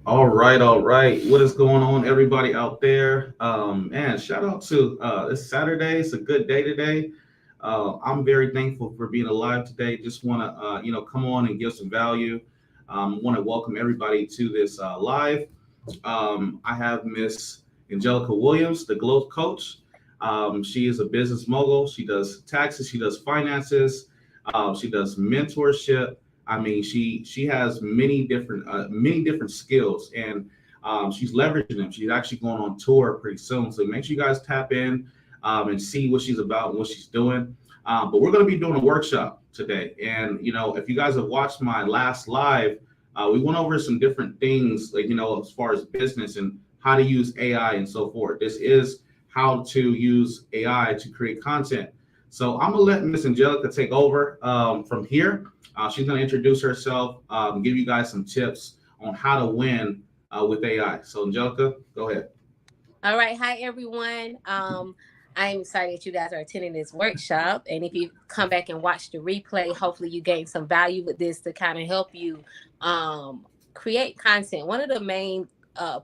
All right, all right. What is going on, everybody out there? Man, shout out to it's Saturday. It's a good day today. I'm very thankful for being alive today. Just want to, come on and give some value. Want to welcome everybody to this live. I have Miss Angelica Williams, the growth coach. She is a business mogul. She does taxes. She does finances. She does mentorship. I mean, she has many different skills, and she's leveraging them. She's actually going on tour pretty soon. So make sure you guys tap in and see what she's about and what she's doing. But we're going to be doing a workshop today, and if you guys have watched my last live, we went over some different things, like as far as business and how to use AI and so forth. This is how to use AI to create content. So I'm gonna let Miss Angelica take over from here. She's gonna introduce herself, give you guys some tips on how to win with AI. So Angelica, go ahead. All right. Hi, everyone. I'm excited that you guys are attending this workshop. And if you come back and watch the replay, hopefully you gain some value with this to kind of help you create content. One of the main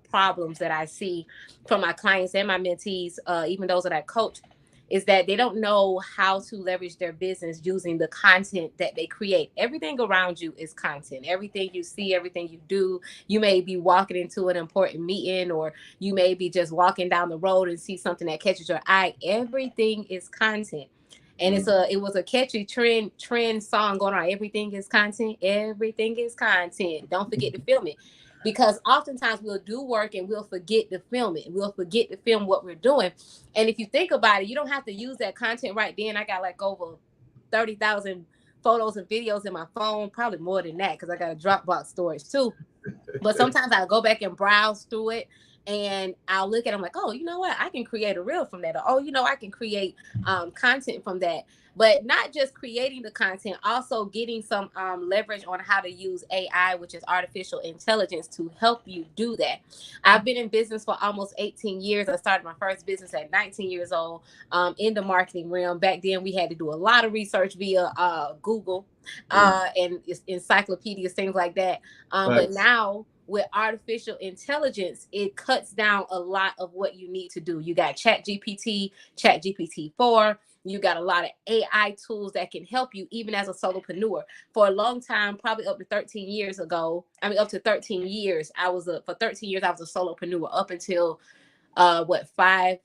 problems that I see from my clients and my mentees, even those that I coach, is that they don't know how to leverage their business using the content that they create. Everything around you is content. Everything you see, everything you do. You may be walking into an important meeting, or you may be just walking down the road and see something that catches your eye. Everything is content. And Mm. it was a catchy trend song going on. Everything is content. Everything is content. Don't forget to film it. Because oftentimes we'll do work and we'll forget to film it. We'll forget to film what we're doing. And if you think about it, you don't have to use that content right then. I got like over 30,000 photos and videos in my phone, probably more than that because I got a Dropbox storage too. But sometimes I'll go back and browse through it, and I'll look at them like, oh, you know what? I can create a reel from that. Or, oh, I can create content from that. But not just creating the content, also getting some leverage on how to use AI, which is artificial intelligence, to help you do that. I've been in business for almost 18 years. I started my first business at 19 years old in the marketing realm. Back then, we had to do a lot of research via Google Mm. and encyclopedias, things like that. But Facts. now with artificial intelligence, it cuts down a lot of what you need to do. You got Chat GPT 4. You got a lot of AI tools that can help you even as a solopreneur. For a long time, probably up to 13 years ago, up to 13 years, for 13 years, I was a solopreneur up until 5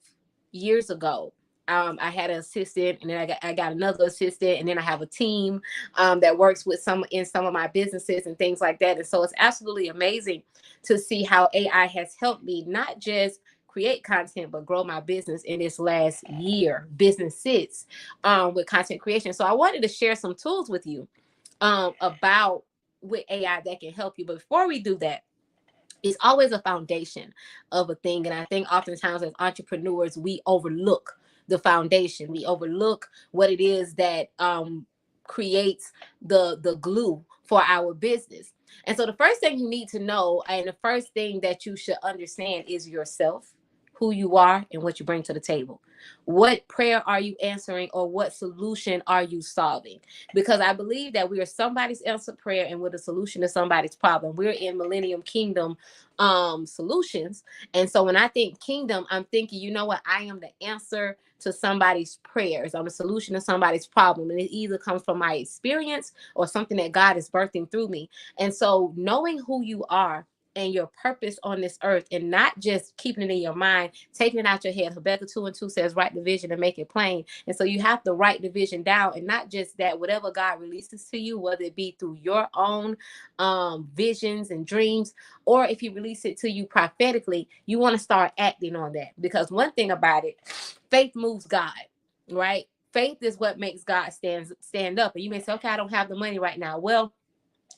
years ago. I had an assistant, and then I got another assistant, and then I have a team that works with some of my businesses and things like that. And so it's absolutely amazing to see how AI has helped me not just create content but grow my business in this last year, businesses with content creation. So I wanted to share some tools with you about with AI that can help you. But before we do that, it's always a foundation of a thing. And I think oftentimes as entrepreneurs, we overlook the foundation. We overlook what it is that creates the glue for our business. And so the first thing you need to know, and the first thing that you should understand, is yourself, who you are, and what you bring to the table. What prayer are you answering, or what solution are you solving? Because I believe that we are somebody's answered prayer and we're the solution to somebody's problem. We're in Millennium Kingdom solutions. And so when I think kingdom, I'm thinking, you know what? I am the answer to somebody's prayers. I'm a solution to somebody's problem. And it either comes from my experience or something that God is birthing through me. And so knowing who you are and your purpose on this earth, and not just keeping it in your mind, taking it out your head. Habakkuk 2:2 says, write the vision and make it plain. And so you have to write the vision down. And not just that, whatever God releases to you, whether it be through your own visions and dreams, or if he release it to you prophetically, you want to start acting on that. Because one thing about it, faith moves God, right? Faith is what makes God stand up. And you may say, okay, I don't have the money right now. Well,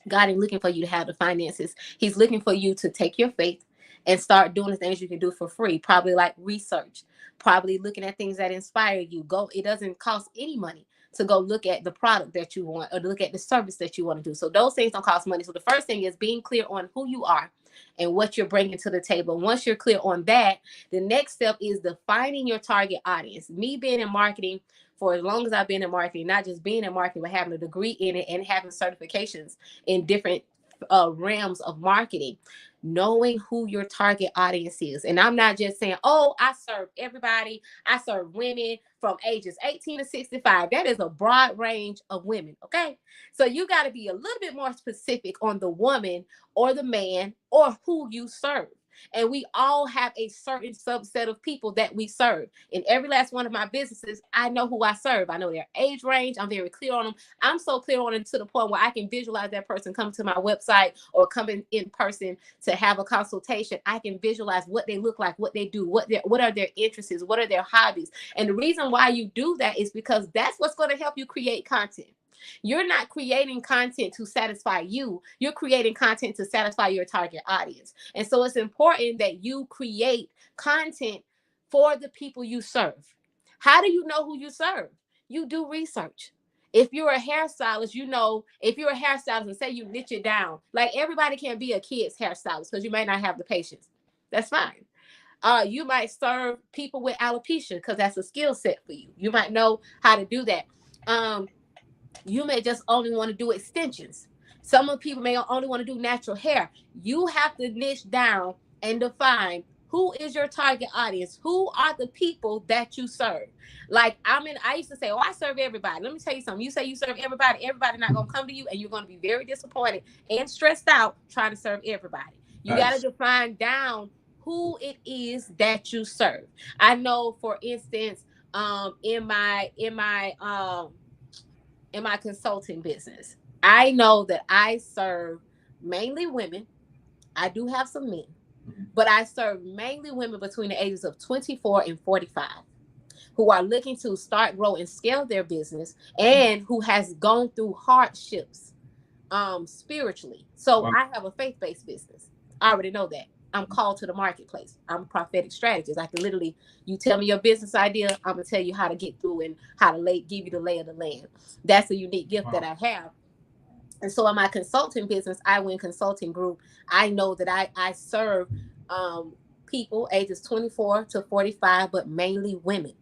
God ain't looking for you to have the finances. He's looking for you to take your faith and start doing the things you can do for free. Probably like research, probably looking at things that inspire you. It doesn't cost any money to go look at the product that you want or to look at the service that you want to do. So those things don't cost money. So the first thing is being clear on who you are and what you're bringing to the table. Once you're clear on that, the next step is defining your target audience. Me being in marketing for as long as I've been in marketing, not just being in marketing, but having a degree in it and having certifications in different realms of marketing, knowing who your target audience is. And I'm not just saying, oh, I serve everybody. I serve women from ages 18 to 65. That is a broad range of women. Okay. So you got to be a little bit more specific on the woman or the man or who you serve. And we all have a certain subset of people that we serve. In every last one of my businesses, I know who I serve. I know their age range. I'm very clear on them. I'm so clear on it to the point where I can visualize that person come to my website or come in person to have a consultation. I can visualize what they look like, what they do, what are their interests, what are their hobbies. And the reason why you do that is because that's what's going to help you create content. You're not creating content to satisfy you. You're creating content to satisfy your target audience. And so it's important that you create content for the people you serve. How do you know who you serve? You do research. If you're a hairstylist, you know, if you're a hairstylist and say you niche it down, like everybody can't be a kid's hairstylist because you may not have the patience. That's fine. You might serve people with alopecia because that's a skill set for you. You might know how to do that. You may just only want to do extensions. Some of people may only want to do natural hair. You have to niche down and define who is your target audience. Who are the people that you serve? Like, I used to say, oh, I serve everybody. Let me tell you something. You say you serve everybody, everybody not going to come to you, and you're going to be very disappointed and stressed out trying to serve everybody. You got to define down who it is that you serve. I know, for instance, in my consulting business, I know that I serve mainly women. I do have some men, but I serve mainly women between the ages of 24 and 45 who are looking to start, grow, and scale their business, and who has gone through hardships spiritually. So I have a faith-based business. I already know that. I'm called to the marketplace. I'm a prophetic strategist. I can literally, you tell me your business idea, I'm gonna tell you how to get through and how to give you the lay of the land. That's a unique gift that I have. And so in my consulting business, I Win Consulting Group, I know that I serve people ages 24 to 45, but mainly women.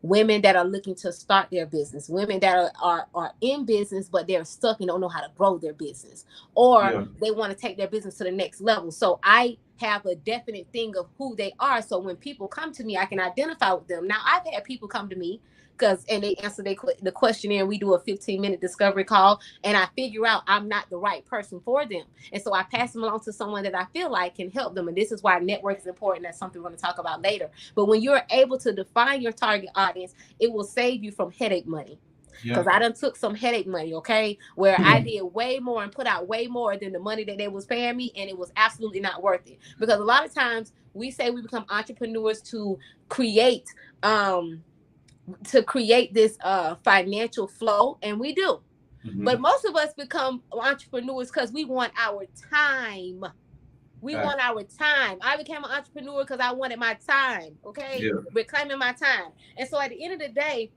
Women that are looking to start their business, women that are in business, but they're stuck and don't know how to grow their business, or they want to take their business to the next level. So I have a definite thing of who they are. So when people come to me, I can identify with them. Now, I've had people come to me and they answer the questionnaire. We do a 15-minute discovery call, and I figure out I'm not the right person for them. And so I pass them along to someone that I feel like can help them. And this is why network is important. That's something we're going to talk about later. But when you're able to define your target audience, it will save you from headache money. Because I done took some headache money, okay, where I did way more and put out way more than the money that they was paying me, and it was absolutely not worth it. Because a lot of times we say we become entrepreneurs to create this financial flow, and we do. But most of us become entrepreneurs because we want our time. We want our time. I became an entrepreneur because I wanted my time, okay? Reclaiming my time. And so at the end of the day,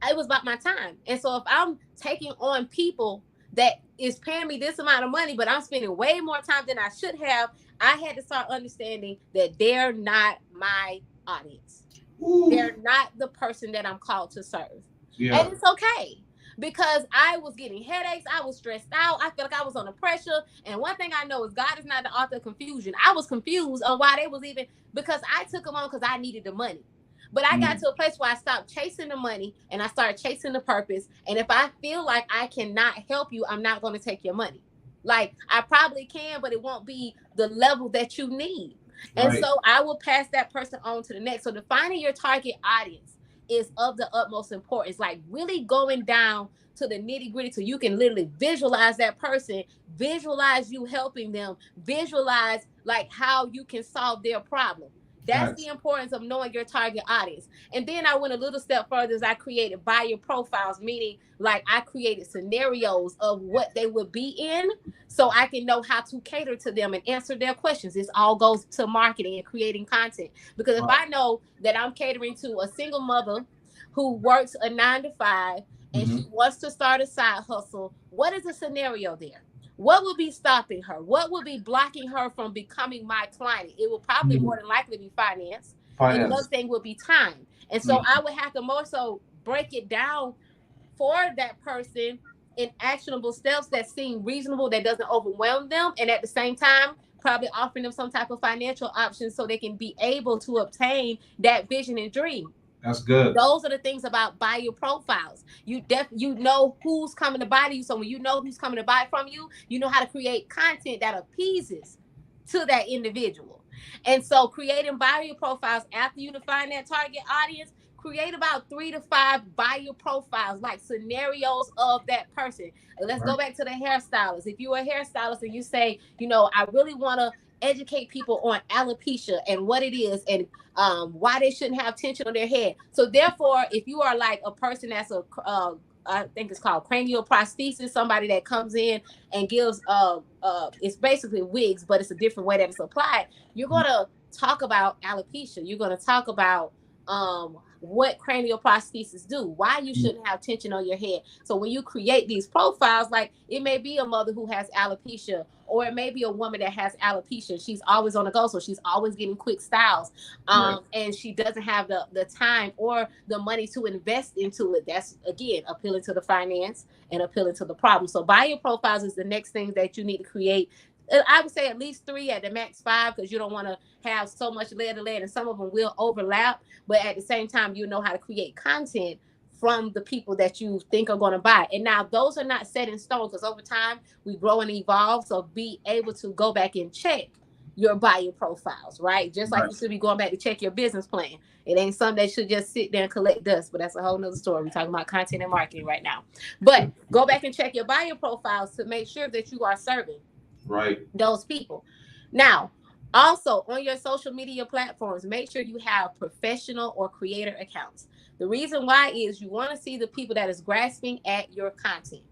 it was about my time. And so if I'm taking on people that is paying me this amount of money, but I'm spending way more time than I should have, I had to start understanding that they're not my audience. They're not the person that I'm called to serve. And it's okay, because I was getting headaches. I was stressed out. I felt like I was under pressure. And one thing I know is God is not the author of confusion. I was confused on why they was even, because I took them on because I needed the money. But I got to a place where I stopped chasing the money and I started chasing the purpose. And if I feel like I cannot help you, I'm not going to take your money. Like, I probably can, but it won't be the level that you need. And so I will pass that person on to the next. So defining your target audience is of the utmost importance. Like, really going down to the nitty gritty so you can literally visualize that person, visualize you helping them, visualize like how you can solve their problem. That's the importance of knowing your target audience. And then I went a little step further as I created buyer profiles, meaning like I created scenarios of what they would be in so I can know how to cater to them and answer their questions. This all goes to marketing and creating content. Because if I know that I'm catering to a single mother who works a 9 to 5 and she wants to start a side hustle, what is the scenario there? What will be stopping her? What will be blocking her from becoming my client? It will probably more than likely be finance. And another thing will be time. And so I would have to more so break it down for that person in actionable steps that seem reasonable, that doesn't overwhelm them, and at the same time probably offering them some type of financial options so they can be able to obtain that vision and dream. That's good. Those are the things about buyer profiles. You know who's coming to buy you. So when you know who's coming to buy from you, you know how to create content that appeases to that individual. And so creating buyer profiles after you define that target audience, create about 3 to 5 buyer profiles, like scenarios of that person. Let's go Right. back to the hairstylist. If you're a hairstylist and you say, I really want to educate people on alopecia and what it is, and why they shouldn't have tension on their head. So therefore, if you are like a person that's I think it's called cranial prosthesis, somebody that comes in and gives it's basically wigs, but it's a different way that it's applied. You're gonna talk about alopecia. You're gonna talk about what cranial prosthesis do, why you shouldn't have tension on your head. So when you create these profiles, like it may be a mother who has alopecia, or it may be a woman that has alopecia. She's always on the go, so she's always getting quick styles, Right. and she doesn't have the time or the money to invest into it. That's again appealing to the finance and appealing to the problem. So buyer profiles is the next thing that you need to create. I would say at least 3, at the max 5, because you don't want to have so much layer to layer, and some of them will overlap. But at the same time, you know how to create content from the people that you think are going to buy. And now those are not set in stone, because over time we grow and evolve. So be able to go back and check your buyer profiles, right? Just like Right. you should be going back to check your business plan. It ain't something that should just sit there and collect dust, but that's a whole nother story. We're talking about content and marketing right now. But go back and check your buyer profiles to make sure that you are serving Right. those people. Now, also on your social media platforms, make sure you have professional or creator accounts. The reason why is you want to see the people that is grasping at your content.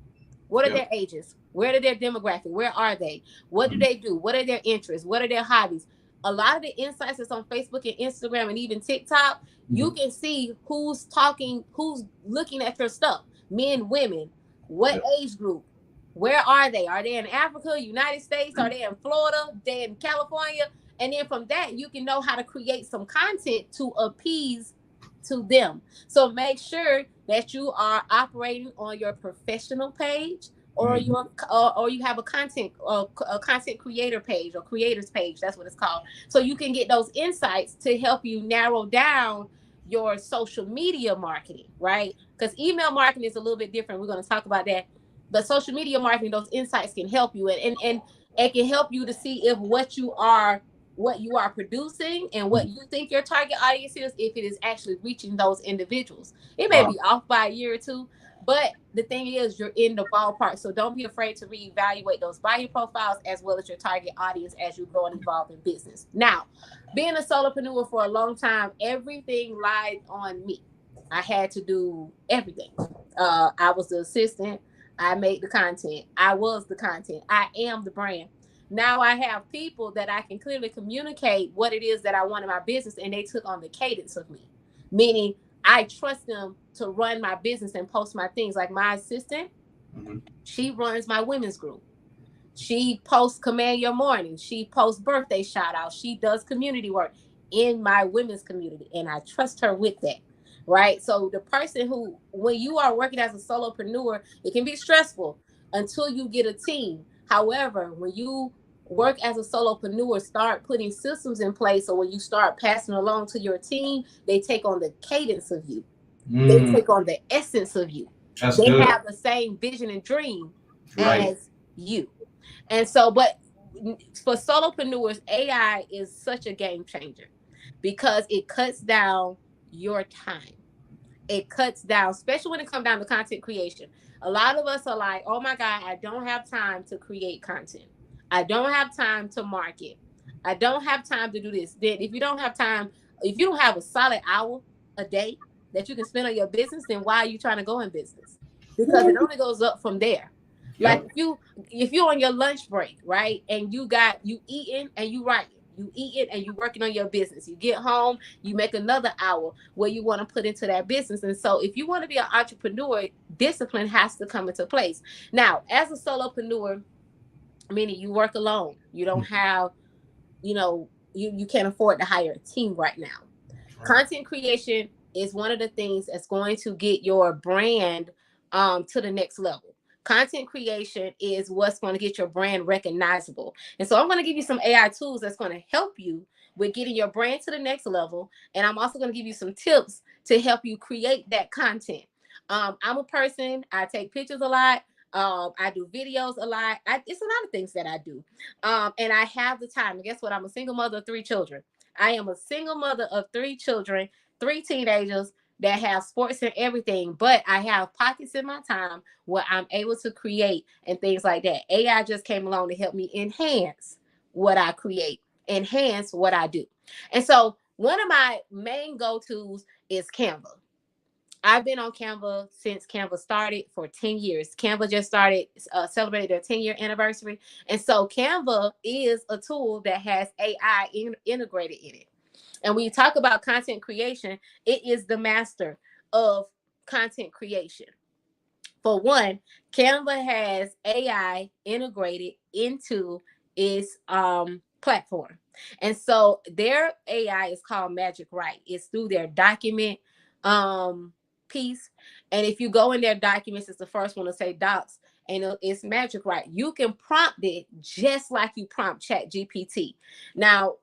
What are Yep. their ages? Where are their demographic? Where are they? What do Mhm. they do? What are their interests? What are their hobbies? A lot of the insights that's on Facebook and Instagram and even TikTok, you Mhm. can see who's talking, who's looking at your stuff. Men, women, what Yep. age group? Where are they? Are they in Africa, United States? Are they in Florida? They in California? And then from that, you can know how to create some content to appease to them. So make sure that you are operating on your professional page, or Mhm. your or you have a content creator page or creators page. That's what it's called. So you can get those insights to help you narrow down your social media marketing, right? Because email marketing is a little bit different. We're going to talk about that. But social media marketing, those insights can help you, and it can help you to see if what you are producing and what you think your target audience is, if it is actually reaching those individuals. It may Wow. be off by a year or two, but the thing is, you're in the ballpark. So don't be afraid to reevaluate those buyer profiles as well as your target audience as you grow and evolve in business. Now, being a solopreneur for a long time, everything lied on me. I had to do everything. I was the assistant. I made the content. I was the content. I am the brand. Now I have people that I can clearly communicate what it is that I want in my business, and they took on the cadence of me, meaning I trust them to run my business and post my things. Like my assistant, Mhm. she runs my women's group. She posts Command Your Morning. She posts birthday shout outs. She does community work in my women's community, and I trust her with that. Right. So the person who, when you are working as a solopreneur, it can be stressful until you get a team. However, when you work as a solopreneur, start putting systems in place. So when you start passing along to your team, they take on the cadence of you. They Mm. take on the essence of you. That's They good. have the same vision and dream Right. as you. And so, but for solopreneurs, AI is such a game changer because it cuts down your time. It cuts down, especially when it comes down to content creation. A lot of us are like, oh my God, I don't have time to create content. I don't have time to market. I don't have time to do this. Then, if you don't have time, if you don't have a solid hour a day that you can spend on your business, then why are you trying to go in business? Because it Woo. only goes up from there. Like Yep. if you're on your lunch break, right, and you eating and you writing, you eating and you working on your business. You get home, you make another hour where you want to put into that business. And so if you want to be an entrepreneur, discipline has to come into place. Now, as a solopreneur, meaning you work alone, you don't have, you can't afford to hire a team right now. Right. Content creation is one of the things that's going to get your brand to the next level. Content creation is what's going to get your brand recognizable. And so I'm going to give you some AI tools that's going to help you with getting your brand to the next level. And I'm also going to give you some tips to help you create that content. I'm a person, I take pictures a lot. I do videos a lot. It's a lot of things that I do. And I have the time. And guess what? I'm a single mother of 3 children. I am a single mother of 3 children, 3 teenagers that have sports and everything, but I have pockets in my time where I'm able to create and things like that. AI just came along to help me enhance what I create, enhance what I do. And so one of my main go-tos is Canva. I've been on Canva since Canva started for 10 years. Canva just started, celebrated their 10-year anniversary. And so Canva is a tool that has AI integrated in it. And when you talk about content creation, it is the master of content creation. For one, Canva has AI integrated into its platform. And so their AI is called Magic Write. It's through their document piece. And if you go in their documents, it's the first one to say docs, and it's Magic Write. You can prompt it just like you prompt Chat GPT. Now,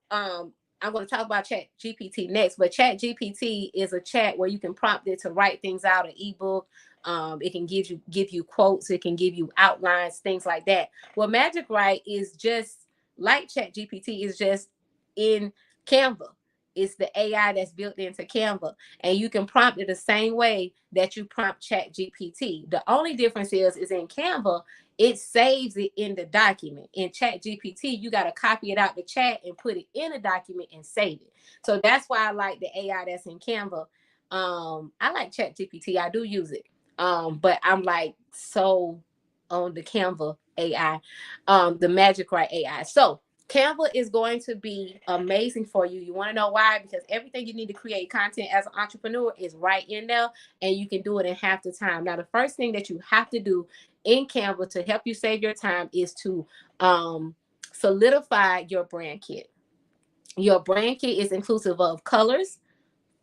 I'm going to talk about Chat GPT next, but Chat GPT is a chat where you can prompt it to write things out, an ebook. It can give you quotes. It can give you outlines, things like that. Well, Magic Write is just like Chat GPT, is just in Canva. It's the AI that's built into Canva, and you can prompt it the same way that you prompt Chat GPT. The only difference is in Canva, it saves it in the document. In Chat GPT, you got to copy it out the chat and put it in a document and save it. So that's why I like the AI that's in Canva. I like Chat GPT. I do use it. But I'm like so on the Canva AI, the Magic Write AI. So Canva is going to be amazing for you. You want to know why? Because everything you need to create content as an entrepreneur is right in there, and you can do it in half the time. Now, the first thing that you have to do in Canva to help you save your time is to solidify your brand kit. Your brand kit is inclusive of colors,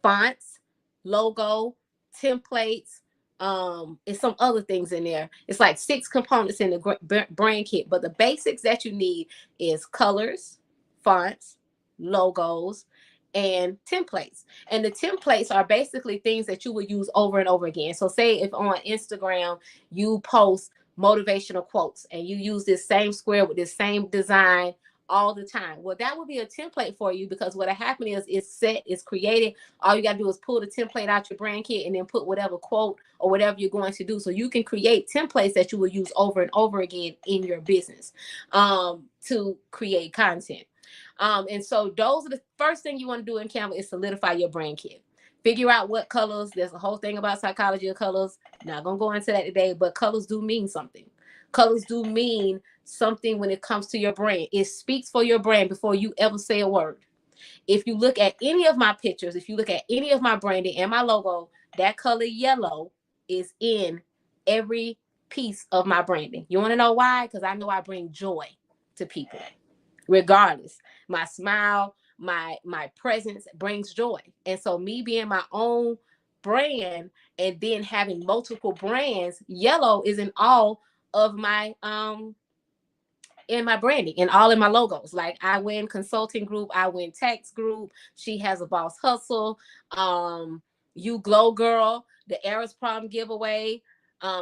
fonts, logo, templates. And some other things in there. It's like 6 components in the brand kit, but the basics that you need is colors, fonts, logos, and templates. And the templates are basically things that you will use over and over again. So say if on Instagram you post motivational quotes and you use this same square with this same design all the time. Well, that would be a template for you, because what happened is it's set, it's created. All you got to do is pull the template out your brand kit and then put whatever quote or whatever you're going to do. So you can create templates that you will use over and over again in your business to create content. And so those are the first thing you want to do in Canva is solidify your brand kit. Figure out what colors. There's a whole thing about psychology of colors. Not going to go into that today, but colors do mean something. Colors do mean something when it comes to your brand. It speaks for your brand before you ever say a word. If you look at any of my pictures, if you look at any of my branding and my logo, that color yellow is in every piece of my branding. You want to know why? Because I know I bring joy to people. Regardless, my smile, my presence brings joy. And so me being my own brand and then having multiple brands, yellow is in all of my in my branding and all in my logos. Like I win consulting group, I win tax group, she has a boss hustle, you glow girl, the Eras prom giveaway,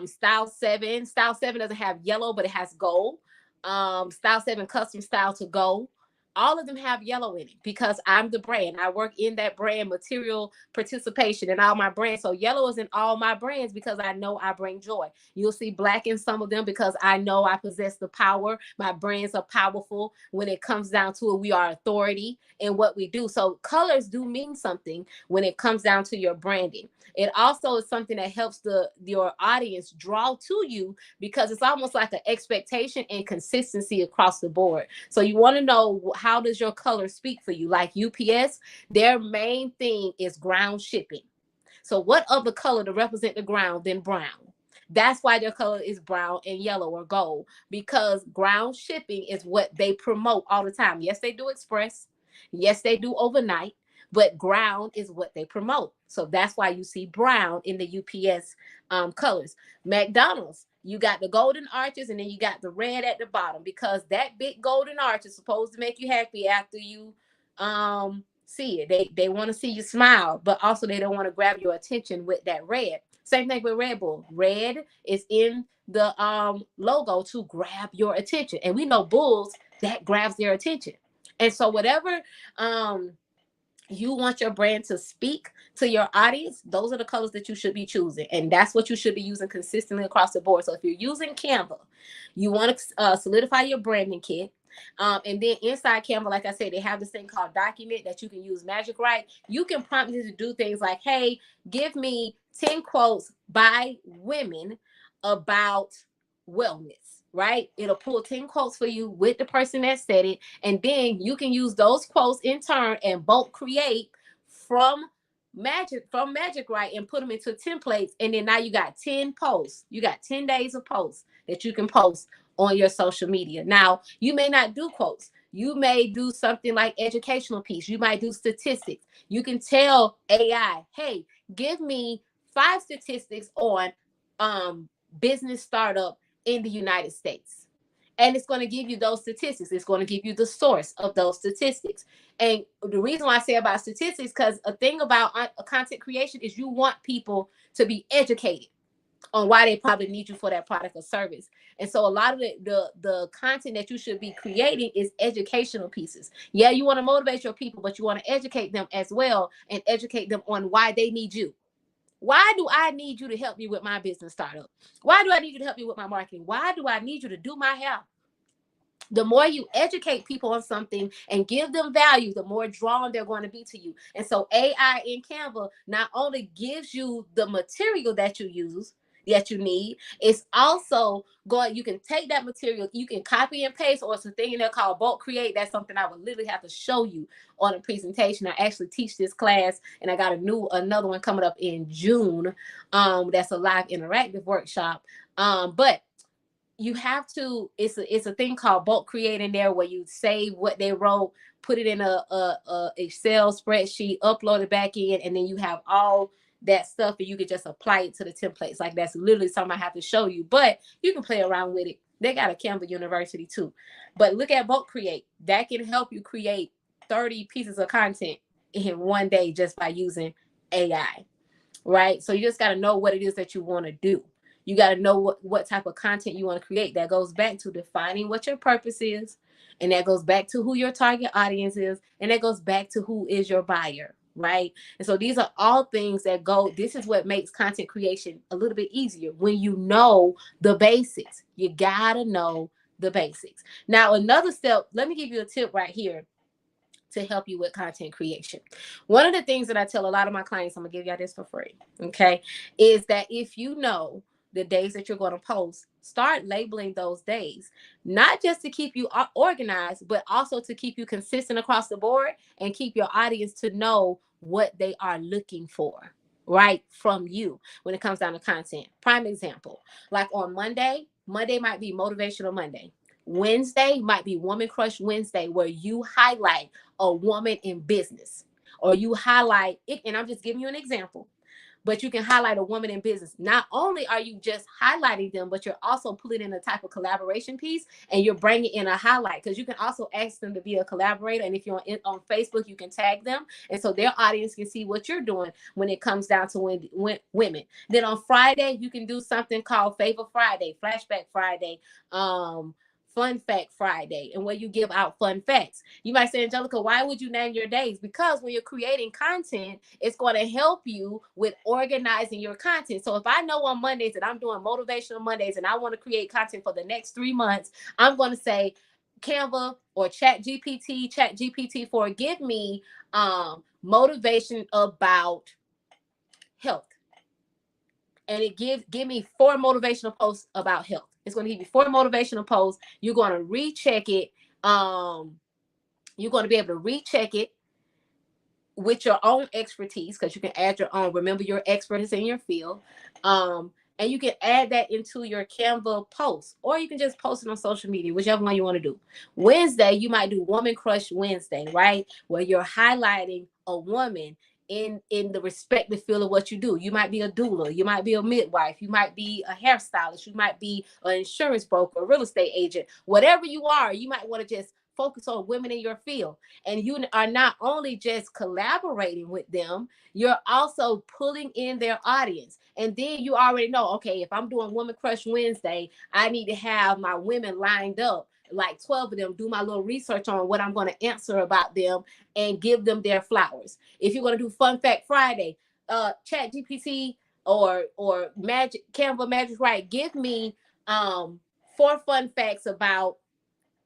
style 7 doesn't have yellow but it has gold, style 7 custom style to go. All of them have yellow in it because I'm the brand. I work in that brand material participation in all my brands. So yellow is in all my brands because I know I bring joy. You'll see black in some of them because I know I possess the power. My brands are powerful. When it comes down to it, we are authority in what we do. So colors do mean something when it comes down to your branding. It also is something that helps your audience draw to you because it's almost like an expectation and consistency across the board. So you want to know, how does your color speak for you? Like UPS, their main thing is ground shipping. So what other color to represent the ground than brown? That's why their color is brown and yellow or gold, because ground shipping is what they promote all the time. Yes, they do express. Yes, they do overnight, but ground is what they promote. So that's why you see brown in the UPS colors. McDonald's You got the golden arches, and then you got the red at the bottom, because that big golden arch is supposed to make you happy after you see it. They want to see you smile, but also they don't want to grab your attention with that red. Same thing with Red Bull. Red is in the logo to grab your attention, and we know bulls, that grabs their attention. And so whatever you want your brand to speak to your audience, those are the colors that you should be choosing. And that's what you should be using consistently across the board. So if you're using Canva, you want to solidify your branding kit. And then inside Canva, like I said, they have this thing called document that you can use Magic Write. You can prompt it to do things like, hey, give me 10 quotes by women about wellness, right? It'll pull 10 quotes for you with the person that said it. And then you can use those quotes in turn and bulk create from Magic Write and put them into templates. And then now you got 10 posts. You got 10 days of posts that you can post on your social media. Now, you may not do quotes. You may do something like educational piece. You might do statistics. You can tell AI, hey, give me 5 statistics on business startup in the United States. And it's going to give you those statistics. It's going to give you the source of those statistics. And the reason why I say about statistics, because a thing about content creation is you want people to be educated on why they probably need you for that product or service. And so a lot of the content that you should be creating is educational pieces. Yeah, you want to motivate your people, but you want to educate them as well, and educate them on why they need you. Why do I need you to help me with my business startup? Why do I need you to help me with my marketing? Why do I need you to do my hair? The more you educate people on something and give them value, the more drawn they're going to be to you. And so AI in Canva not only gives you the material that you need, it's also going, you can take that material, you can copy and paste, or it's a thing in there called bulk create. That's something I would literally have to show you on a presentation. I actually teach this class, and I got another one coming up in June. That's a live interactive workshop. But you have to, it's a thing called bulk create in there, where you save what they wrote, put it in a Excel spreadsheet, upload it back in, and then you have all that stuff, and you can just apply it to the templates. Like, that's literally something I have to show you, but you can play around with it. They got a Canva University too. But look at bulk create. That can help you create 30 pieces of content in one day just by using AI, right? So you just got to know what it is that you want to do. You got to know what type of content you want to create. That goes back to defining what your purpose is. And that goes back to who your target audience is. And that goes back to who is your buyer, right? And so these are all things that go, this is what makes content creation a little bit easier, when you know the basics. You got to know the basics. Now, another step, let me give you a tip right here to help you with content creation. One of the things that I tell a lot of my clients, I'm gonna give y'all this for free, okay, is that if you know the days that you're going to post, start labeling those days, not just to keep you organized, but also to keep you consistent across the board and keep your audience to know what they are looking for, right, from you when it comes down to content. Prime example, like on Monday might be Motivational Monday. Wednesday might be Woman Crush Wednesday, where you highlight a woman in business, or you highlight it, and I'm just giving you an example. But you can highlight a woman in business. Not only are you just highlighting them, but you're also putting in a type of collaboration piece, and you're bringing in a highlight, because you can also ask them to be a collaborator. And if you're on Facebook, you can tag them. And so their audience can see what you're doing when it comes down to women. Then on Friday, you can do something called Favor Friday, Flashback Friday, Fun Fact Friday, and where you give out fun facts. You might say, Angelica, why would you name your days? Because when you're creating content, it's going to help you with organizing your content. So if I know on Mondays that I'm doing Motivational Mondays and I want to create content for the next 3 months, I'm going to say, Canva or Chat GPT, for give me motivation about health. And it give me 4 motivational posts about health. It's going to give you 4 motivational posts. You're going to recheck it. You're going to be able to recheck it with your own expertise, because you can add your own. Remember, your expert is in your field. And you can add that into your Canva post, or you can just post it on social media, whichever one you want to do. Wednesday, you might do Woman Crush Wednesday, right? Where you're highlighting a woman in the respective field of what you do. You might be a doula, you might be a midwife, you might be a hairstylist, you might be an insurance broker, a real estate agent, whatever you are. You might want to just focus on women in your field, and you are not only just collaborating with them, you're also pulling in their audience. And then you already know, okay, if I'm doing Woman Crush Wednesday, I need to have my women lined up, like 12 of them, do my little research on what I'm going to answer about them and give them their flowers. If you're going to do Fun Fact Friday, Chat GPT or Magic Canva Magic Write, give me 4 fun facts about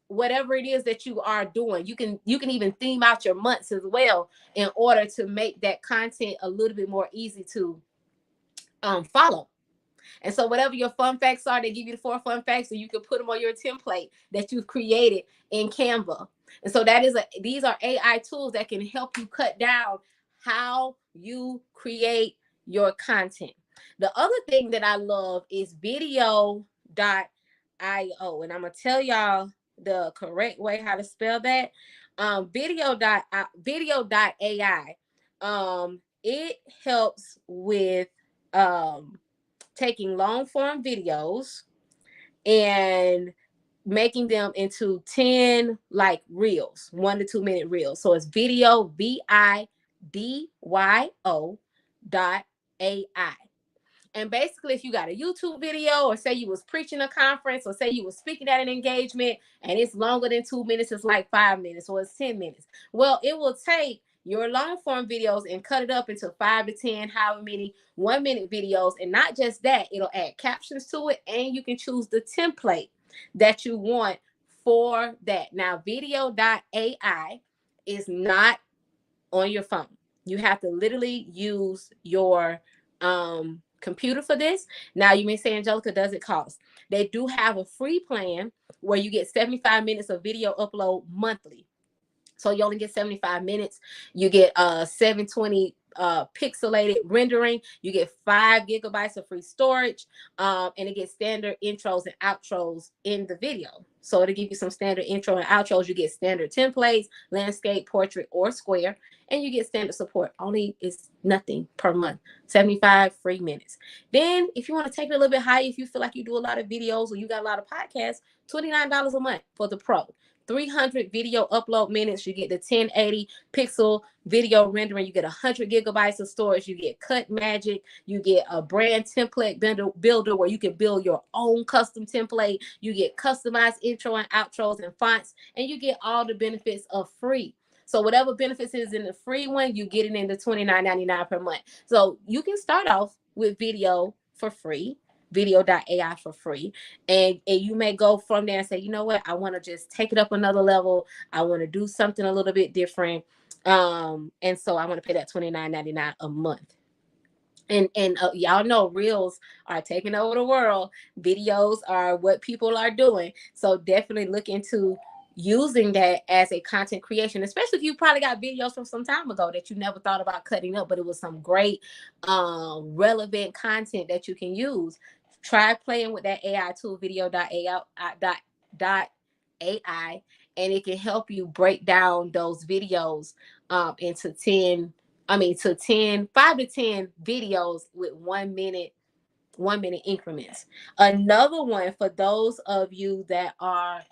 whatever it is that you are doing. You can even theme out your months as well in order to make that content a little bit more easy to follow. And so whatever your fun facts are, they give you the 4 fun facts, and you can put them on your template that you've created in Canva. And so these are AI tools that can help you cut down how you create your content. The other thing that I love is video.io. And I'm gonna tell y'all the correct way how to spell that. Video.ai. It helps with taking long form videos and making them into 10 like reels, 1 to 2 minute reels. So it's video.ai. And basically, if you got a YouTube video, or say you was preaching a conference, or say you was speaking at an engagement, and it's longer than 2 minutes, it's like 5 minutes, or it's 10 minutes. Well, it will take your long form videos and cut it up into 5 to 10, however many 1 minute videos. And not just that, it'll add captions to it, and you can choose the template that you want for that. Now, video.ai is not on your phone. You have to literally use your computer for this. Now, you may say, Angelica, does it cost? They do have a free plan where you get 75 minutes of video upload monthly. So you only get 75 minutes. You get 720 pixelated rendering. You get 5 GB of free storage, and it gets standard intros and outros in the video. So it'll give you some standard intro and outros. You get standard templates, landscape, portrait, or square, and you get standard support. Only is nothing per month. 75 free minutes. Then if you want to take it a little bit higher, if you feel like you do a lot of videos or you got a lot of podcasts, $29 a month for the pro. 300 video upload minutes. You get the 1080 pixel video rendering. You get 100 GB of storage. You get Cut Magic. You get a brand template builder where you can build your own custom template. You get customized intro and outros and fonts, and you get all the benefits of free. So whatever benefits is in the free one, you get it in the $29.99 per month. So you can start off with video for free, video.ai for free. And you may go from there and say, you know what, I want to just take it up another level. I want to do something a little bit different. And so I want to pay that $29.99 a month. And y'all know reels are taking over the world. Videos are what people are doing. So definitely look into using that as a content creation, especially if you probably got videos from some time ago that you never thought about cutting up, but it was some great relevant content that you can use. Try playing with that AI tool, video.ai, and it can help you break down those videos into 5 to 10 videos with 1 minute increments. Another one for those of you that are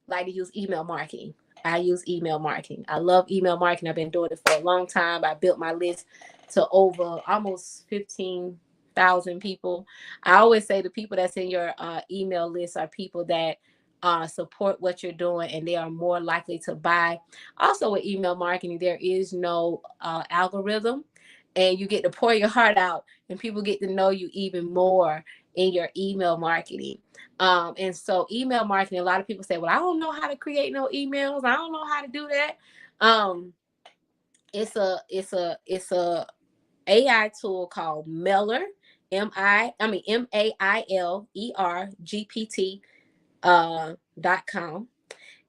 like to use email marketing. I use email marketing. I love email marketing. I've been doing it for a long time. I built my list to over almost 15,000 people. I always say the people that's in your email list are people that support what you're doing, and they are more likely to buy. Also, with email marketing, there is no algorithm, and you get to pour your heart out, and people get to know you even more in your email marketing. And so email marketing, a lot of people say, well, I don't know how to create no emails. I don't know how to do that. It's a AI tool called Mailer, MailerGPT.com.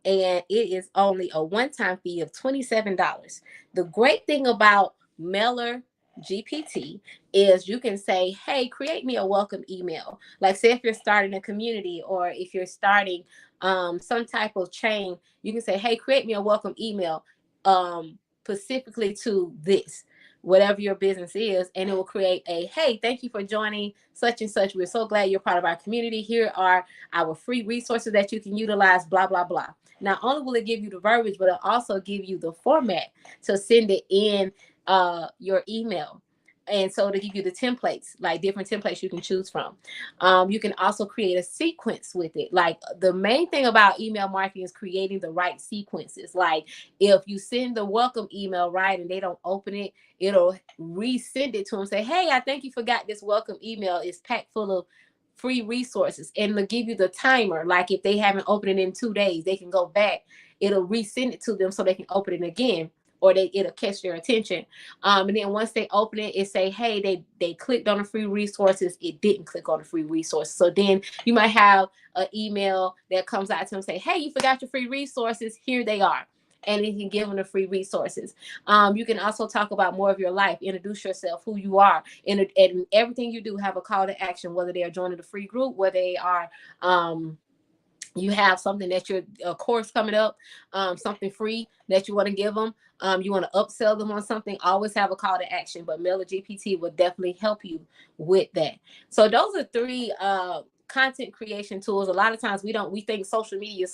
And it is only a one-time fee of $27. The great thing about Mailer GPT is you can say, hey, create me a welcome email. Like, say if you're starting a community, or if you're starting some type of chain, you can say, hey, create me a welcome email. specifically to this, whatever your business is, and it will create a, hey, thank you for joining such and such. We're so glad you're part of our community. Here are our free resources that you can utilize, blah, blah, blah. Not only will it give you the verbiage, but it'll also give you the format to send it in your email. And so to give you the templates, like different templates you can choose from. You can also create a sequence with it. Like the main thing about email marketing is creating the right sequences. Like if you send the welcome email right and they don't open it, it'll resend it to them. Say, hey, I think you forgot this welcome email. It's packed full of free resources, and it'll give you the timer. Like if they haven't opened it in 2 days, they can go back. It'll resend it to them so they can open it again, or it'll catch their attention. And then once they open it, it say, hey, they clicked on the free resources. It didn't click on the free resources. So then you might have an email that comes out to them, say, hey, you forgot your free resources. Here they are. And you can give them the free resources. You can also talk about more of your life, introduce yourself, who you are, and everything you do have a call to action, whether they are joining the free group, whether they are you have something that you're a course coming up, something free that you want to give them, you want to upsell them on something, always have a call to action. But Mailer GPT will definitely help you with that. So those are three content creation tools. A lot of times we think social media,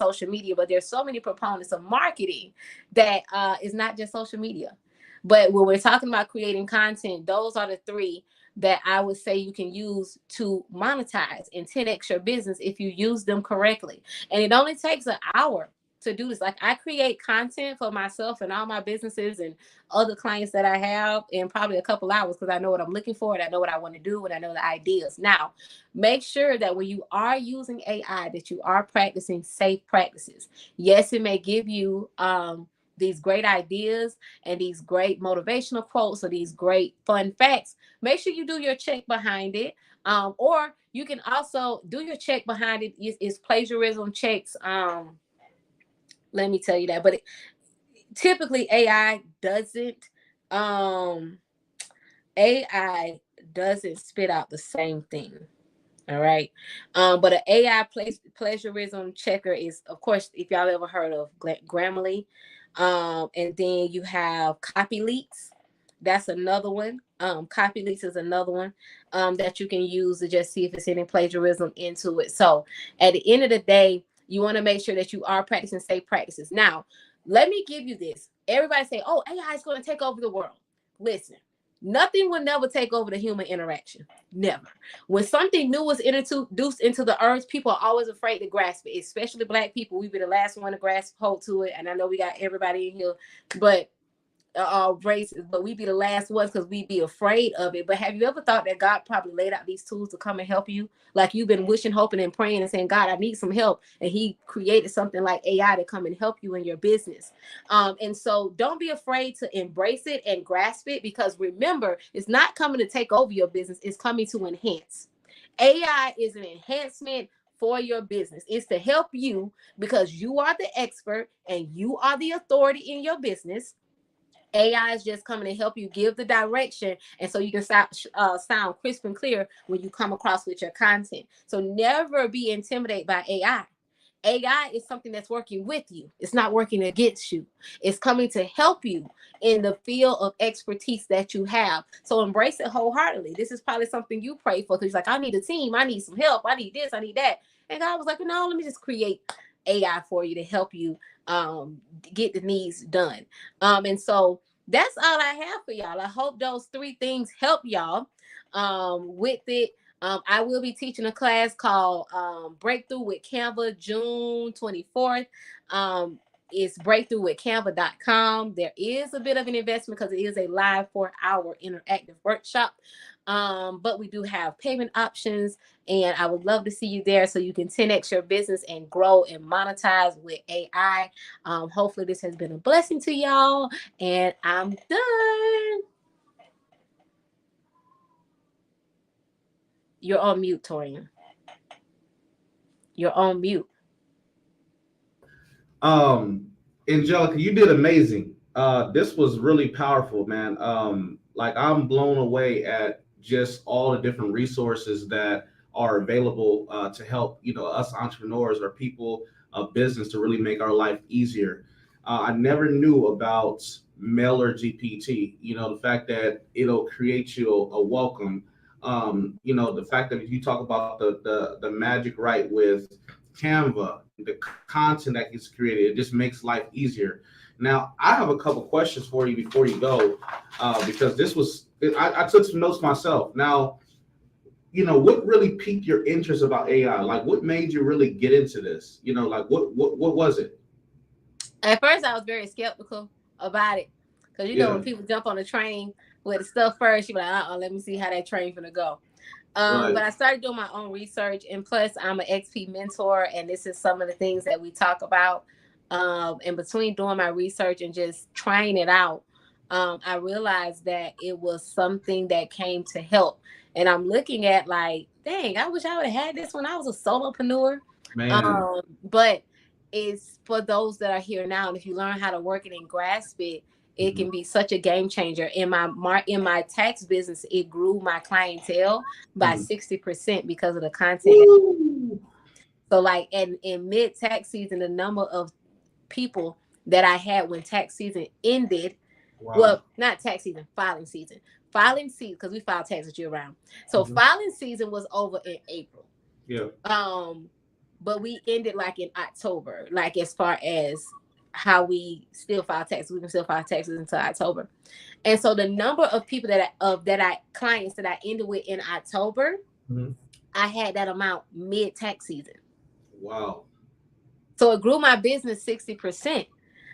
but there's so many proponents of marketing that is not just social media. But when we're talking about creating content, those are the three that I would say you can use to monetize and 10x your business if you use them correctly. And it only takes an hour to do this. Like I create content for myself and all my businesses and other clients that I have in probably a couple hours, because I know what I'm looking for and I know what I want to do and I know the ideas. Now, make sure that when you are using AI, that you are practicing safe practices. Yes, it may give you these great ideas and these great motivational quotes or these great fun facts. Make sure you do your check behind it. Or you can also do your check behind it is plagiarism checks. Let me tell you that. But typically um, AI doesn't spit out the same thing. All right. But an AI plagiarism checker is, of course, if y'all ever heard of Grammarly. And then you have copy leaks. That's another one. Copy leaks is another one that you can use to just see if it's any plagiarism into it. So at the end of the day, you want to make sure that you are practicing safe practices. Now, let me give you this. Everybody say, oh, AI is going to take over the world. Listen, nothing will never take over the human interaction. Never. When something new was introduced into the earth, people are always afraid to grasp it, especially Black people. We be the last one to grasp hold to it. And I know we got everybody in here, but races, but we be the last ones because we be afraid of it. But have you ever thought that God probably laid out these tools to come and help you? Like you've been wishing, hoping, and praying and saying, God, I need some help. And he created something like AI to come and help you in your business. And so don't be afraid to embrace it and grasp it, because remember, it's not coming to take over your business. It's coming to enhance. AI is an enhancement for your business. It's to help you because you are the expert and you are the authority in your business. AI is just coming to help you give the direction, and so you can sound crisp and clear when you come across with your content. So never be intimidated by AI. AI is something that's working with you. It's not working against you. It's coming to help you in the field of expertise that you have. So embrace it wholeheartedly. This is probably something you pray for. Because like, I need a team. I need some help. I need this. I need that. And God was like, no, let me just create AI for you to help you get the needs done. And so that's all I have for y'all. I hope those three things help y'all with it. I will be teaching a class called Breakthrough with Canva June 24th. It's breakthroughwithcanva.com. There is a bit of an investment because it is a live 4-hour interactive workshop. But we do have payment options, and I would love to see you there so you can 10x your business and grow and monetize with AI. Hopefully this has been a blessing to y'all, and I'm done. You're on mute, Torian. You're on mute. Angelica, you did amazing. This was really powerful, man. Like I'm blown away at just all the different resources that are available to help, us entrepreneurs or people of business to really make our life easier. I never knew about mailer GPT. You know, the fact that it'll create you a welcome. You know, the fact that you talk about the magic right with Canva, the content that gets created, it just makes life easier. Now, I have a couple questions for you before you go, because this was I took some notes myself. Now, you know, what really piqued your interest about AI? Like, what made you really get into this? You know, like what was it? At first, I was very skeptical about it because you know Yeah, when people jump on the train with the stuff first, you're like, let me see how that train gonna go. right. But I started doing my own research, and plus, I'm an XP mentor, and this is some of the things that we talk about. And between doing my research and just trying it out, I realized that it was something that came to help. And I'm looking at like, dang, I wish I would have had this when I was a solopreneur. Man. But it's for those that are here now, and if you learn how to work it and grasp it, it Mhm. can be such a game changer. In my tax business, it grew my clientele by Mhm. 60% because of the content. Woo! So like in mid tax season, the number of people that I had when tax season ended, Wow. well, not tax season, filing season. Filing season, because we file taxes year round. So Mhm. filing season was over in April. Yeah. Um, but we ended like in October, like as far as how we still file taxes. We can still file taxes until October. And so the number of people that I clients that I ended with in October, Mhm. I had that amount mid tax season. Wow. So it grew my business 60%,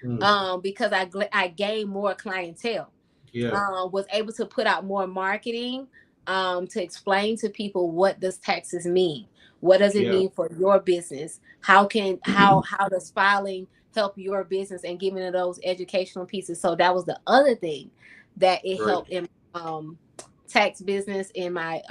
Mm. because I gained more clientele. Yeah. Was able to put out more marketing, to explain to people what does taxes mean, what does it Yeah. mean for your business, how does filing help your business, and giving it those educational pieces. So that was the other thing that it Right. helped in tax business, in my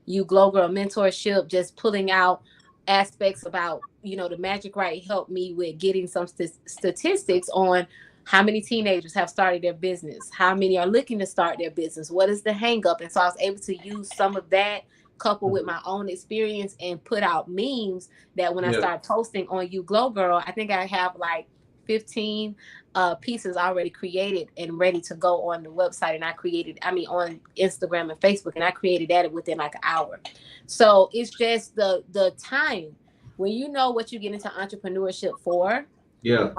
you glow girl mentorship, just pulling out aspects about, the magic right helped me with getting some statistics on how many teenagers have started their business, how many are looking to start their business, what is the hang up. And so I was able to use some of that coupled with Mhm. my own experience and put out memes that when I Yeah. start posting on You Glow Girl, I think I have like 15 pieces already created and ready to go on the website. And on Instagram and Facebook, and I created that within like an hour. So it's just the time when you know what you get into entrepreneurship for, Yeah.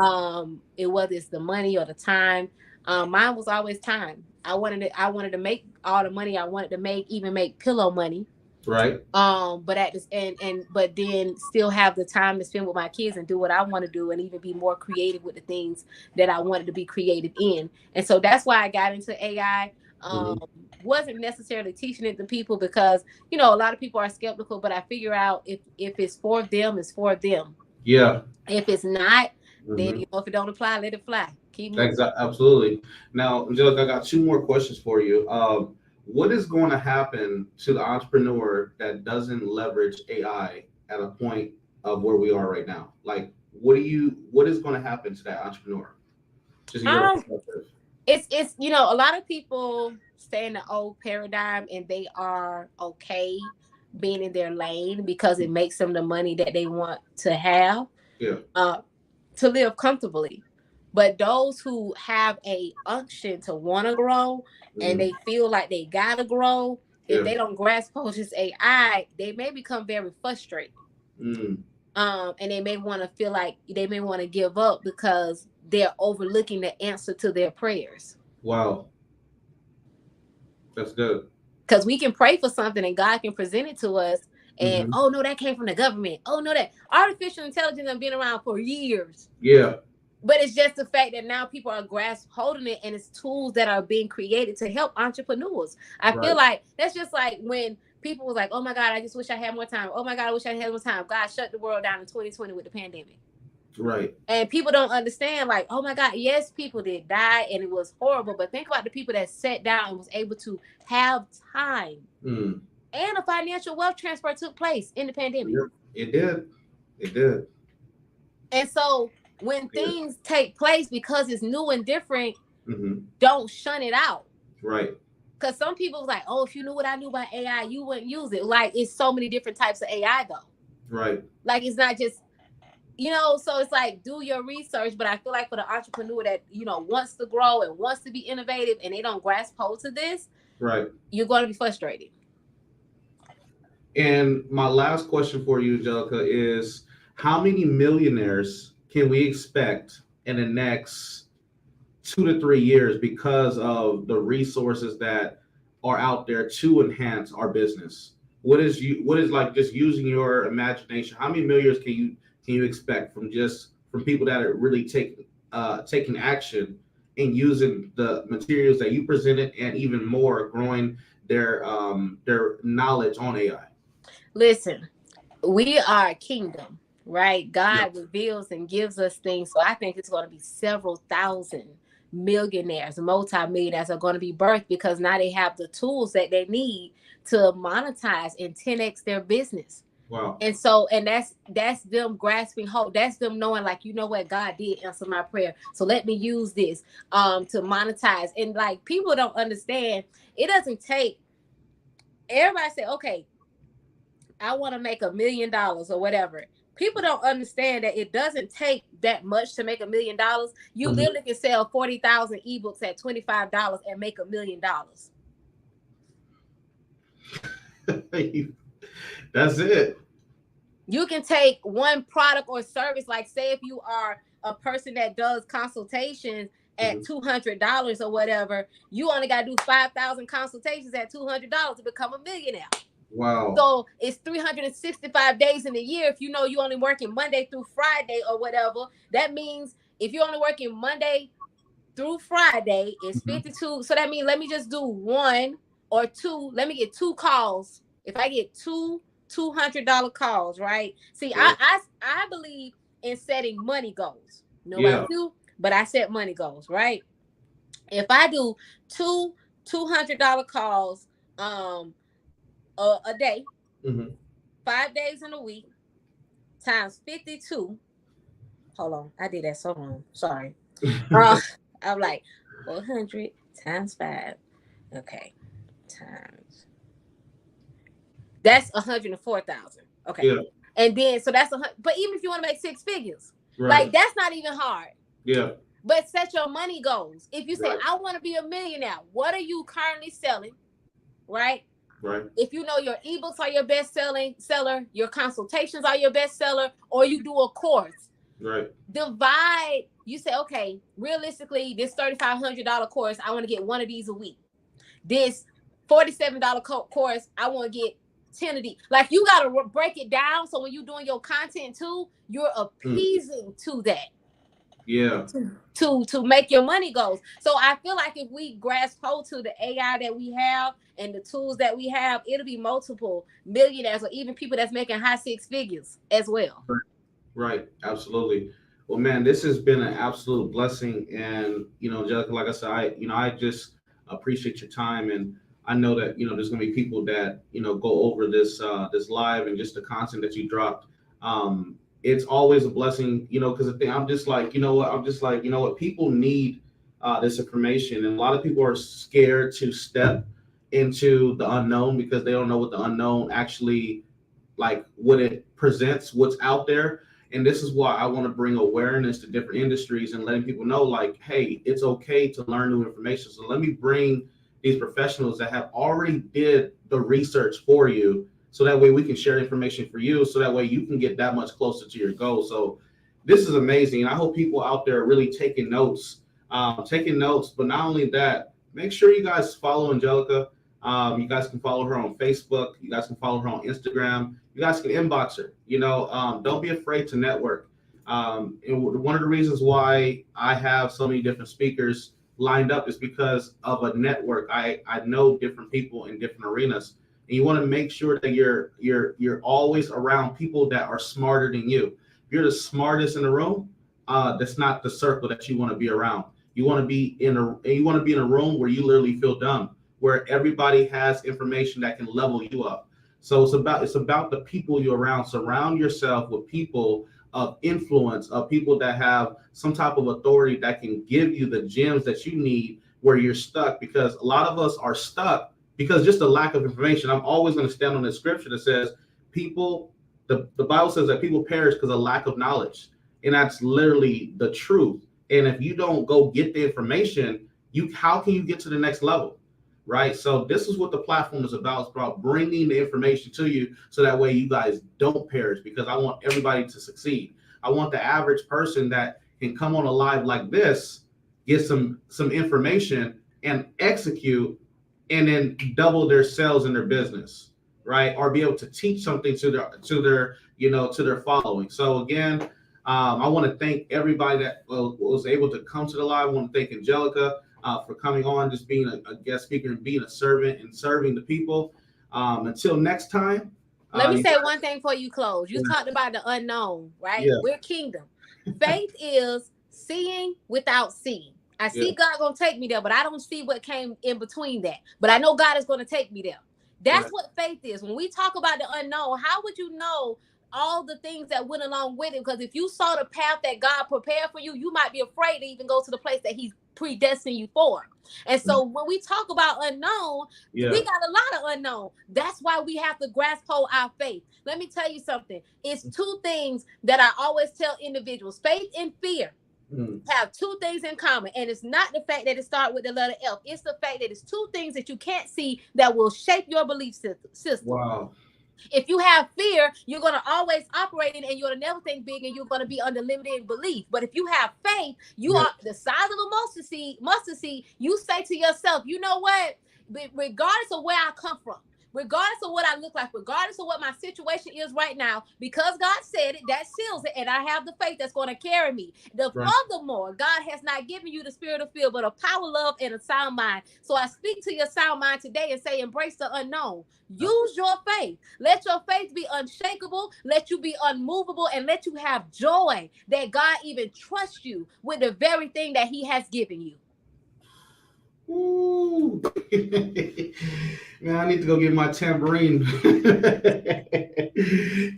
whether it's the money or the time. Mine was always time. I wanted to make all the money I wanted to make, even make pillow money. Right. But at this and but then still have the time to spend with my kids and do what I want to do, and even be more creative with the things that I wanted to be creative in. And so that's why I got into AI. um Mhm. wasn't necessarily teaching it to people because a lot of people are skeptical, but I figure out if it's for them, it's for them. Yeah. If it's not, then Mhm. if it don't apply, let it fly. Keep moving. Exactly. Absolutely. Now, Angelica, I got two more questions for you. What is going to happen to the entrepreneur that doesn't leverage AI at a point of where we are right now? Like, what is going to happen to that entrepreneur? Just in your Um, perspective. it's a lot of people stay in the old paradigm and they are okay being in their lane because it makes them the money that they want to have, Yeah. uh, to live comfortably. But those who have a unction to want to grow and Mhm. they feel like they gotta grow, if Yeah. they don't grasp this AI, they may become very frustrated. Mm. And they may want to feel like they may want to give up because they're overlooking the answer to their prayers. Wow. That's good. Because we can pray for something and God can present it to us, and Hmm. oh no, that came from the government. Oh no, that artificial intelligence has been around for years. Yeah. But it's just the fact that now people are grasp holding it, and it's tools that are being created to help entrepreneurs. I feel Right. like that's just like when people was like, "Oh my God, I just wish I had more time. Oh my God, I wish I had more time." God shut the world down in 2020 with the pandemic. Right. And people don't understand, like, oh my God, yes, people did die and it was horrible. But think about the people that sat down and was able to have time, Mm. and a financial wealth transfer took place in the pandemic. Yep. It did. It did. And so when Yeah. things take place because it's new and different, Hmm. don't shun it out. Right. Because some people was like, oh, if you knew what I knew about AI, you wouldn't use it. Like, it's so many different types of AI though. Right. Like, it's not just So it's like, do your research. But I feel like for the entrepreneur that, wants to grow and wants to be innovative and they don't grasp hold to this, Right. you're going to be frustrated. And my last question for you, Angelica, is how many millionaires can we expect in the next 2 to 3 years because of the resources that are out there to enhance our business? What is like, just using your imagination? How many millionaires can you expect from people that are really taking action and using the materials that you presented, and even more growing their knowledge on AI? Listen, we are a kingdom, right? Yep. God reveals and gives us things. So I think it's going to be several thousand millionaires, multimillionaires are going to be birthed because now they have the tools that they need to monetize and 10x their business. Wow. And that's them grasping hold. That's them knowing, like, you know what, God did answer my prayer. So let me use this to monetize. And like, people don't understand, it doesn't take, everybody say, okay, I want to make $1 million or whatever. People don't understand that it doesn't take that much to make $1 million. You literally can sell 40,000 ebooks at $25 and make $1 million. That's it. You can take one product or service, like say if you are a person that does consultations at $200 or whatever, you only got to do 5,000 consultations at $200 to become a millionaire. Wow. So it's 365 days in a year. If you know you only working Monday through Friday or whatever, that means if you're only working Monday through Friday, it's 52. So that means, let me just do one or two. Let me get 2 calls. If I get two $200 calls, right? See, Right. I believe in setting money goals. Nobody do, but I set money goals, right? If I do two $200 calls a day, 5 days in a week, times 52. Hold on, I did that so wrong. Sorry. I'm like 400 times 5. Okay, times. That's 104,000. Okay. Yeah. And then so that's but even if you want to make 6 figures, Right. like, that's not even hard. Yeah. But set your money goals. If you say, Right. I want to be a millionaire, what are you currently selling? Right. Right. If you know your ebooks are your best seller, your consultations are your best seller, or you do a course. Right. Divide. You say, okay, realistically, this $3,500 course, I want to get 1 of these a week. This $47 course, I want to get 10 of these. Like, you got to break it down. So when you're doing your content too, you're appeasing to that. Yeah. To make your money goals. So I feel like if we grasp hold to the AI that we have and the tools that we have, it'll be multiple millionaires or even people that's making high 6 figures as well. Right. Absolutely. Well, man, this has been an absolute blessing. And, Angelica, like I said, I just appreciate your time. And I know that, there's going to be people that, go over this live and just the content that you dropped. It's always a blessing, because the thing, I'm just like, people need this information. And a lot of people are scared to step into the unknown because they don't know what the unknown actually, like, what it presents, what's out there. And this is why I want to bring awareness to different industries and letting people know, like, hey, it's okay to learn new information. So let me bring these professionals that have already did the research for you, so that way we can share information for you, so that way you can get that much closer to your goal. So this is amazing. And I hope people out there are really taking notes. But not only that, make sure you guys follow Angelica. You guys can follow her on Facebook. You guys can follow her on Instagram. You guys can inbox her. Don't be afraid to network. And one of the reasons why I have so many different speakers lined up is because of a network. I know different people in different arenas, and you want to make sure that you're always around people that are smarter than you. If you're the smartest in the room, that's not the circle that you want to be around. You want to be in a room where you literally feel dumb, where everybody has information that can level you up. So it's about the people you're around. Surround yourself with people of influence, of people that have some type of authority that can give you the gems that you need where you're stuck, because a lot of us are stuck because just a lack of information. I'm always going to stand on the scripture that says people The Bible says that people perish because of lack of knowledge, and that's literally the truth. And if you don't go get the information, how can you get to the next level? Right. So this is what the platform is about. It's about bringing the information to you so that way you guys don't perish, because I want everybody to succeed. I want the average person that can come on a live like this, get some information and execute, and then double their sales in their business, right? Or be able to teach something to their following. So again, I want to thank everybody that was able to come to the live. I want to thank Angelica for coming on, just being a guest speaker and being a servant and serving the people. Until next time. Let me say one thing before you close. You talked about the unknown, right? Yeah. We're kingdom. Faith is seeing without seeing. I see God gonna take me there, but I don't see what came in between that. But I know God is gonna take me there. That's what faith is. When we talk about the unknown, how would you know all the things that went along with it? Because if you saw the path that God prepared for you, you might be afraid to even go to the place that He's predestined you for. And so when we talk about unknown, we got a lot of unknown. That's why we have to grasp hold our faith. Let me tell you something. It's two things that I always tell individuals: faith and fear have two things in common. And it's not the fact that it starts with the letter F. It's the fact that it's two things that you can't see that will shape your belief system. Wow. If you have fear, you're going to always operate in, and you're going to never think big, and you're going to be under limited belief. But if you have faith, you are the size of a mustard seed. You say to yourself, you know what? Regardless of where I come from, regardless of what I look like, regardless of what my situation is right now, because God said it, that seals it, and I have the faith that's going to carry me. Furthermore, God has not given you the spirit of fear, but a power, love, and a sound mind. So I speak to your sound mind today and say, embrace the unknown. Use your faith. Let your faith be unshakable. Let you be unmovable, and let you have joy that God even trusts you with the very thing that He has given you. Ooh. Man, I need to go get my tambourine.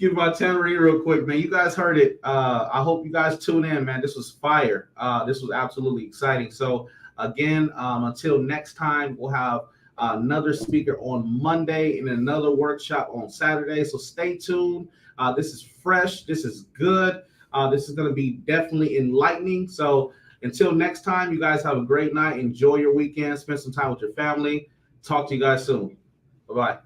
Get my tambourine real quick, man. You guys heard it. I hope you guys tune in, man. This was fire. This was absolutely exciting. So again, until next time, we'll have another speaker on Monday and another workshop on Saturday. So stay tuned. This is fresh. This is good. This is going to be definitely enlightening. So until next time, you guys have a great night. Enjoy your weekend. Spend some time with your family. Talk to you guys soon. Bye-bye.